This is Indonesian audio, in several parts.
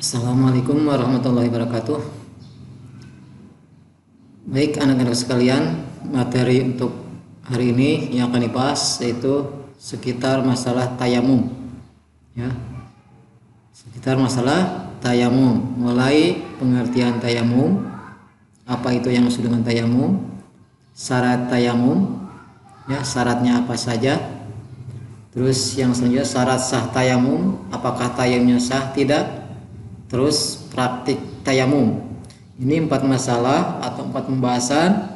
Assalamualaikum warahmatullahi wabarakatuh. Baik anak-anak sekalian, materi untuk hari ini yang akan dibahas yaitu sekitar masalah tayamum. Ya, sekitar masalah tayamum. Mulai pengertian tayamum, apa itu yang maksud dengan tayamum, syarat tayamum, ya syaratnya apa saja. Terus yang selanjutnya syarat sah tayamum, apakah tayamumnya sah tidak. Terus praktik tayamum. Ini 4 masalah atau 4 pembahasan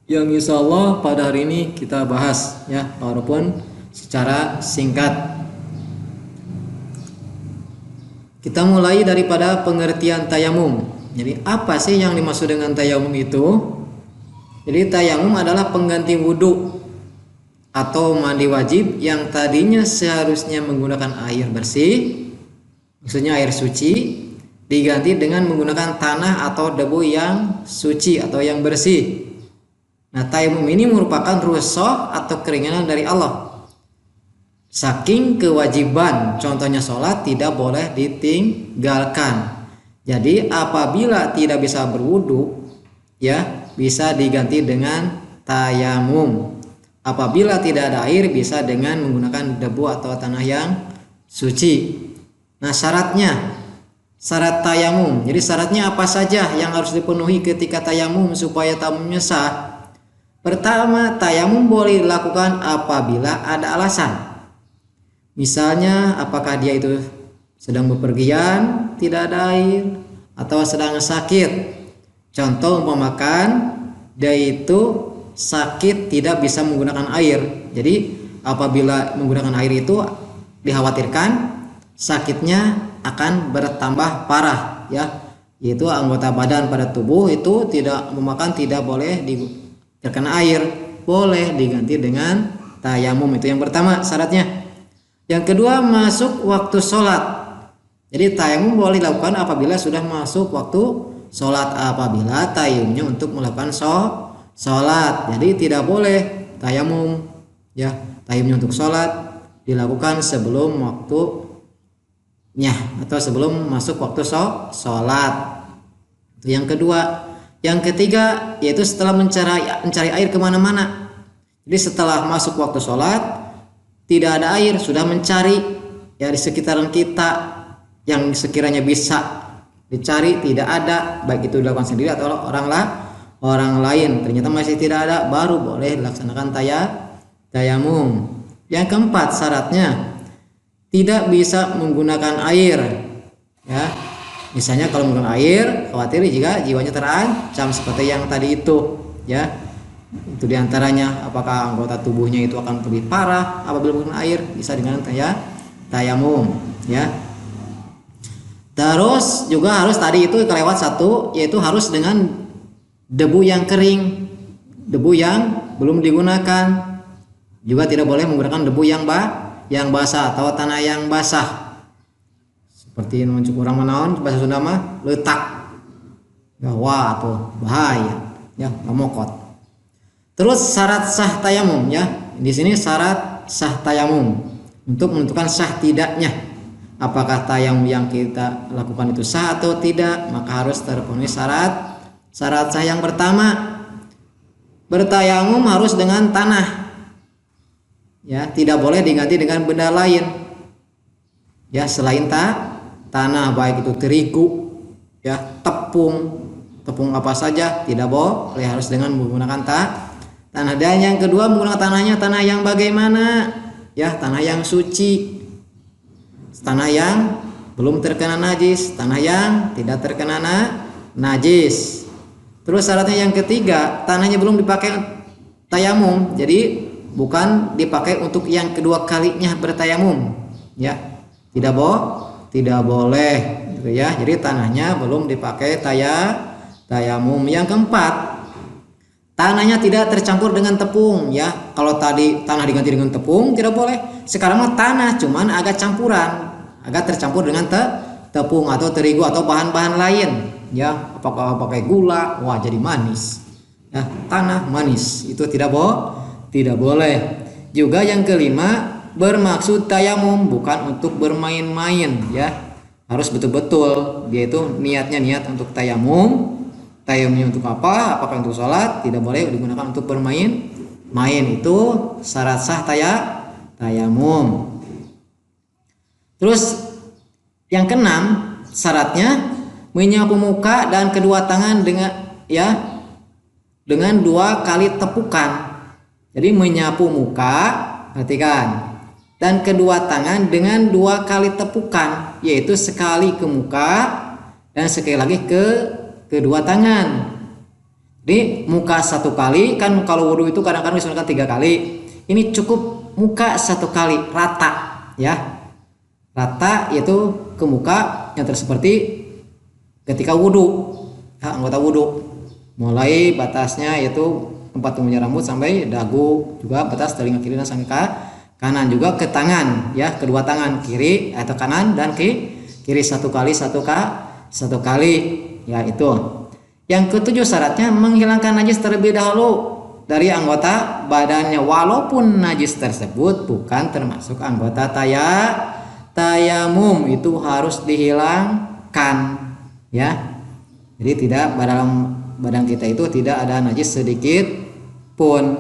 yang insya Allah pada hari ini kita bahas, ya, walaupun secara singkat. Kita mulai daripada pengertian tayamum. Jadi apa sih yang dimaksud dengan tayamum itu? Jadi tayamum adalah pengganti wudhu atau mandi wajib yang tadinya seharusnya menggunakan air bersih, maksudnya air suci, diganti dengan menggunakan tanah atau debu yang suci atau yang bersih. Nah, tayamum ini merupakan rukhsah atau keringanan dari Allah. Saking kewajiban, contohnya sholat tidak boleh ditinggalkan. Jadi apabila tidak bisa berwudu, ya bisa diganti dengan tayamum. Apabila tidak ada air, bisa dengan menggunakan debu atau tanah yang suci. Nah, syarat tayamum. Jadi syaratnya apa saja yang harus dipenuhi ketika tayamum supaya tayamumnya sah? Pertama, tayamum boleh dilakukan apabila ada alasan. Misalnya, apakah dia itu sedang bepergian, tidak ada air, atau sedang sakit. Contoh umpamakan dia itu sakit tidak bisa menggunakan air. Jadi apabila menggunakan air itu dikhawatirkan sakitnya akan bertambah parah, ya, yaitu anggota badan pada tubuh itu tidak boleh terkena air, boleh diganti dengan tayamum. Itu yang pertama syaratnya. Yang kedua, masuk waktu sholat. Jadi tayamum boleh dilakukan apabila sudah masuk waktu sholat, apabila tayamumnya untuk melakukan sholat. Jadi tidak boleh tayamum, ya, tayamumnya untuk sholat dilakukan sebelum waktunya atau sebelum masuk waktu sholat. Itu yang kedua. Yang ketiga yaitu setelah mencari air kemana-mana. Jadi setelah masuk waktu sholat tidak ada air, sudah mencari, ya, di sekitaran kita yang sekiranya bisa dicari tidak ada, baik itu dilakukan sendiri atau orang lain, ternyata masih tidak ada, baru boleh dilaksanakan tayamum. Yang keempat syaratnya tidak bisa menggunakan air, ya. Misalnya kalau menggunakan air, khawatir jika jiwanya terancam seperti yang tadi itu, ya. Itu diantaranya apakah anggota tubuhnya itu akan lebih parah apabila menggunakan air, bisa dengan tayamum, ya. Terus juga harus tadi itu kelewat satu, yaitu harus dengan debu yang kering, debu yang belum digunakan. Juga tidak boleh menggunakan debu yang basah atau tanah yang basah. Seperti mencukur orang menaon bahasa Sunda mah letak. Wah, tuh bahaya, ya, ngamokot. Terus syarat sah tayamum, ya. Di sini syarat sah tayamum untuk menentukan sah tidaknya. Apakah tayamum yang kita lakukan itu sah atau tidak, maka harus terpenuhi syarat sah yang pertama. Bertayamum harus dengan tanah, ya, tidak boleh diganti dengan benda lain, ya, selain tanah, baik itu terigu, ya, tepung apa saja tidak boleh, harus dengan menggunakan tanah. Dan yang kedua, menggunakan tanah yang bagaimana, ya, tanah yang suci, tanah yang belum terkena najis, tanah yang tidak terkena najis. Terus syaratnya yang ketiga, tanahnya belum dipakai tayamum, jadi bukan dipakai untuk yang kedua kalinya bertayamum, ya, tidak boleh, gitu ya. Jadi tanahnya belum dipakai tayamum. Yang keempat, tanahnya tidak tercampur dengan tepung, ya. Kalau tadi tanah diganti dengan tepung tidak boleh. Sekarang mah tanah cuman agak tercampur dengan tepung atau terigu atau bahan-bahan lain, ya. Apakah pakai gula, wah jadi manis, ya, tanah manis, itu tidak boleh. Juga yang kelima, bermaksud tayamum bukan untuk bermain-main, ya. harus betul-betul dia itu niatnya niat untuk tayamum. Tayamumnya untuk apa? Apakah untuk sholat? Tidak boleh digunakan untuk bermain. Itu syarat sah tayamum. Terus yang keenam syaratnya menyapu muka dan kedua tangan dengan 2 kali tepukan. Jadi menyapu muka, perhatikan, dan kedua tangan dengan 2 kali tepukan, yaitu sekali ke muka dan sekali lagi ke kedua tangan. Jadi muka 1 kali, kan kalau wudhu itu kadang-kadang disunahkan 3 kali. Ini cukup muka 1 kali rata, ya. Rata yaitu ke muka yang seperti ketika wudhu, anggota wudhu. Mulai batasnya yaitu tempat tumbuhnya rambut sampai dagu, juga batas telinga kiri dan sangka kanan, juga ke tangan, ya, kedua tangan kiri atau kanan dan kiri 1 kali 1 kali, ya. Itu yang ketujuh syaratnya menghilangkan najis terlebih dahulu dari anggota badannya, walaupun najis tersebut bukan termasuk anggota tayamum, itu harus dihilangkan, ya. Jadi tidak dalam badan kita itu tidak ada najis sedikit pun,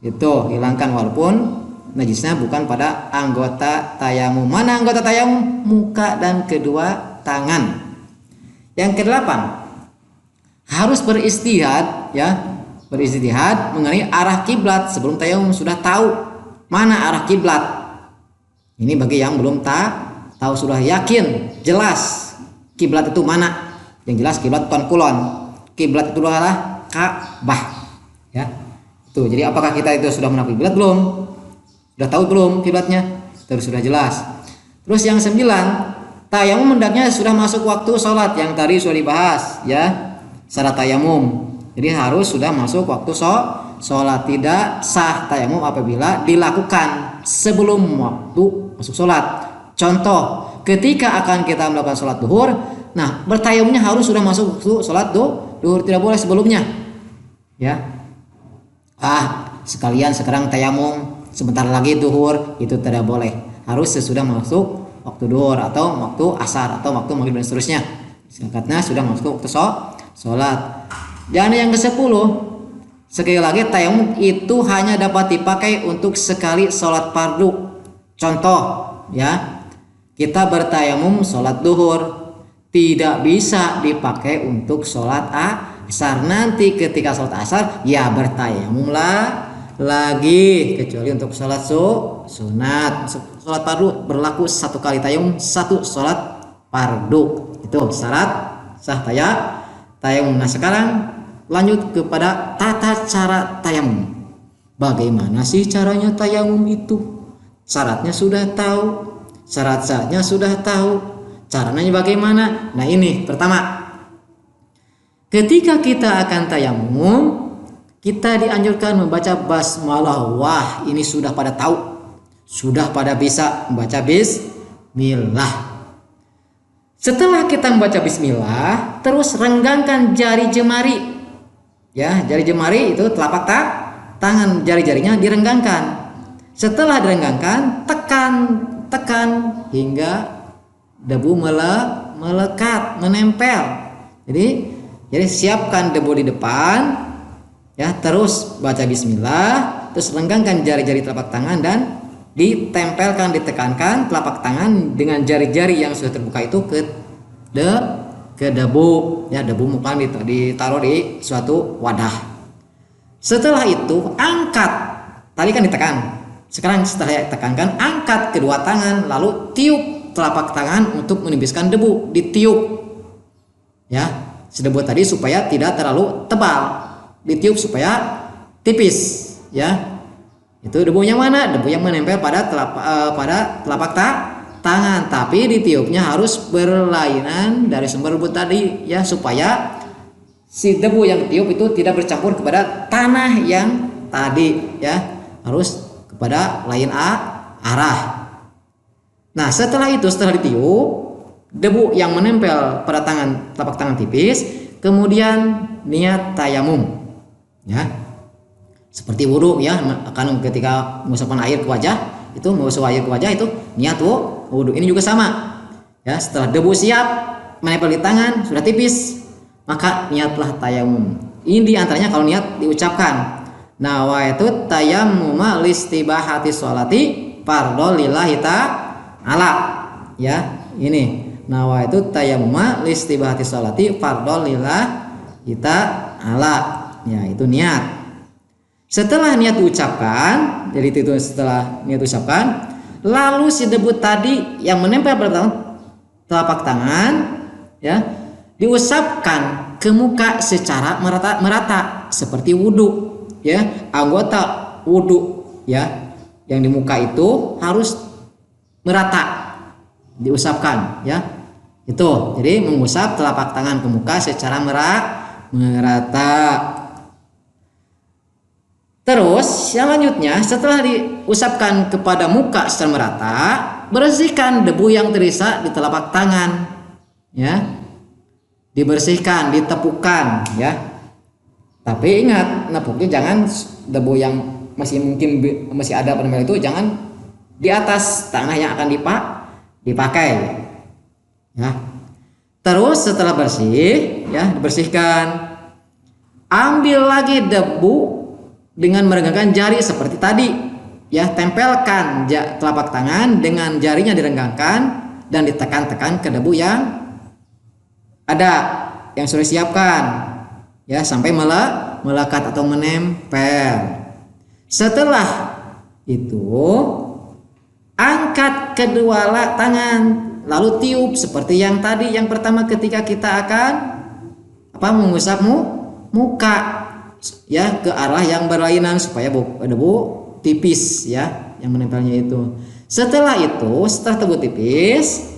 itu hilangkan walaupun najisnya bukan pada anggota tayamum. Mana anggota tayamum? Muka dan kedua tangan. Yang kedelapan, harus beristihad, ya, beristihad mengenai arah kiblat sebelum tayamum. Sudah tahu mana arah kiblat. Ini bagi yang belum tahu, sudah yakin jelas kiblat itu mana. Yang jelas kiblat bukan kulon. Kiblat itu adalah Ka'bah, ya. Itu. Jadi apakah kita itu sudah mengenal kiblat belum? Sudah tahu belum kiblatnya? Terus sudah jelas. Terus yang 9, tayamum hendaknya sudah masuk waktu sholat, yang tadi sudah dibahas, ya. Syarat tayamum. Jadi harus sudah masuk waktu sholat. Tidak sah tayamum apabila dilakukan sebelum waktu masuk sholat. Contoh, ketika akan kita melakukan sholat duhur, nah bertayamumnya harus sudah masuk waktu sholat duhur, tidak boleh sebelumnya, ya. Sekalian sekarang tayamum, sebentar lagi duhur, itu tidak boleh. Harus sesudah masuk waktu duhur atau waktu asar atau waktu maghrib dan seterusnya. Singkatnya sudah masuk waktu sholat. Dan yang ke-10, sekali lagi tayamum itu hanya dapat dipakai untuk sekali sholat fardu. Contoh, ya, kita bertayamum sholat duhur, tidak bisa dipakai untuk sholat asar. Nanti ketika sholat asar, ya bertayamumlah lagi, kecuali untuk sholat sunat. Sholat fardu berlaku 1 kali tayamum, 1 sholat fardu. Itu syarat sah tayamum. Nah sekarang lanjut kepada tata cara tayamum. Bagaimana sih caranya tayamum itu? Syaratnya sudah tahu, syarat-syaratnya sudah tahu. Caranya bagaimana? Nah ini pertama, ketika kita akan tayamum, kita dianjurkan membaca basmalah. Wah, ini sudah pada tahu, sudah pada bisa membaca bismillah. Setelah kita membaca bismillah, terus renggangkan jari jemari, ya, jari jemari itu telapak tangan, jari-jarinya direnggangkan. Setelah direnggangkan, tekan hingga debu melekat, menempel. Jadi siapkan debu di depan, ya, terus baca bismillah, terus renggangkan jari-jari telapak tangan dan ditempelkan, ditekankan telapak tangan dengan jari-jari yang sudah terbuka itu ke debu, ya. Debu bukan ditaruh di suatu wadah. Setelah itu angkat, tadi kan ditekan, sekarang setelah ditekankan, angkat kedua tangan lalu tiup telapak tangan untuk menipiskan debu, ditiup, ya, sedebu tadi supaya tidak terlalu tebal, ditiup supaya tipis, ya. Itu debunya mana? Debu yang menempel pada telapak tangan, tapi ditiupnya harus berlainan dari sumber debu tadi, ya, supaya si debu yang ditiup itu tidak bercampur kepada tanah yang tadi, ya, harus kepada lain arah. Nah setelah itu, setelah ditiup debu yang menempel pada telapak tangan tipis, kemudian niat tayamum, ya, seperti wudhu, ya, akan ketika mengusapkan air ke wajah, itu mengusap air ke wajah itu niat wudhu. Ini juga sama, Ya, setelah debu siap menempel di tangan, sudah tipis, maka niatlah tayamum. Ini diantaranya kalau niat diucapkan. Nawaitu tayammuma listibahati sholati fardhu lillahi ta'ala. Ya, ini. Nawaitu tayammuma listibahati sholati fardhu lillahi ta'ala. Ya, itu niat. Setelah niat diucapkan, jadi itu setelah niat diucapkan, lalu si debu tadi yang menempel pada telapak tangan, ya, diusapkan ke muka secara merata seperti wudhu, ya. Anggota wudhu, ya, yang di muka itu harus merata diusapkan, ya. Itu jadi mengusap telapak tangan ke muka secara merata. Terus yang lanjutnya, setelah diusapkan kepada muka secara merata, bersihkan debu yang tersisa di telapak tangan, ya, dibersihkan, ditepukan, ya. Tapi ingat, nepuknya jangan debu yang masih ada penempel itu jangan di atas tanah yang akan dipakai, ya. Terus setelah bersih, ya, dibersihkan, ambil lagi debu dengan merenggangkan jari seperti tadi, ya, tempelkan telapak tangan dengan jarinya direnggangkan dan ditekan-tekan ke debu yang ada yang sudah siapkan, ya, sampai melekat atau menempel. Setelah itu angkat kedua tangan lalu tiup seperti yang tadi yang pertama ketika kita akan mengusap muka, ya, ke arah yang berlainan supaya debu tipis, ya, yang menempelnya itu. Setelah debu tipis,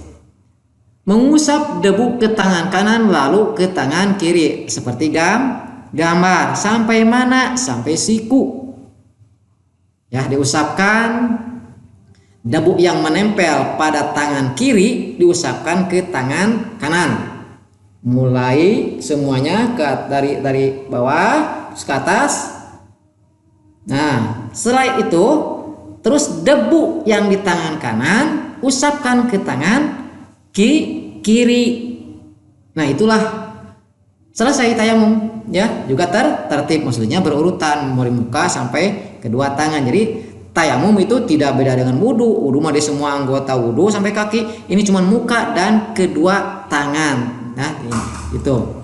mengusap debu ke tangan kanan lalu ke tangan kiri seperti gambar. Sampai mana? Sampai siku, ya, diusapkan debu yang menempel pada tangan kiri diusapkan ke tangan kanan, mulai semuanya dari bawah ke atas. Nah, setelah itu terus debu yang di tangan kanan usapkan ke tangan kiri. Nah, itulah selesai tayamum, ya. Juga tertib, maksudnya berurutan dari muka sampai kedua tangan. Jadi tayamum itu tidak beda dengan wudu. Wudu mah di semua anggota wudu sampai kaki. Ini cuma muka dan kedua tangan. Nah, itu.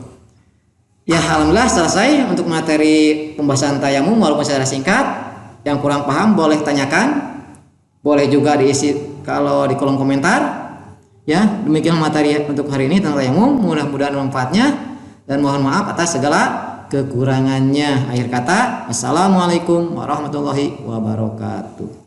Ya, alhamdulillah selesai untuk materi pembahasan tayamum walaupun secara singkat. Yang kurang paham boleh tanyakan, boleh juga diisi kalau di kolom komentar. Ya, demikian materi untuk hari ini tentang tayamum. Mudah-mudahan manfaatnya dan mohon maaf atas segala kekurangannya. Akhir kata, assalamualaikum warahmatullahi wabarakatuh.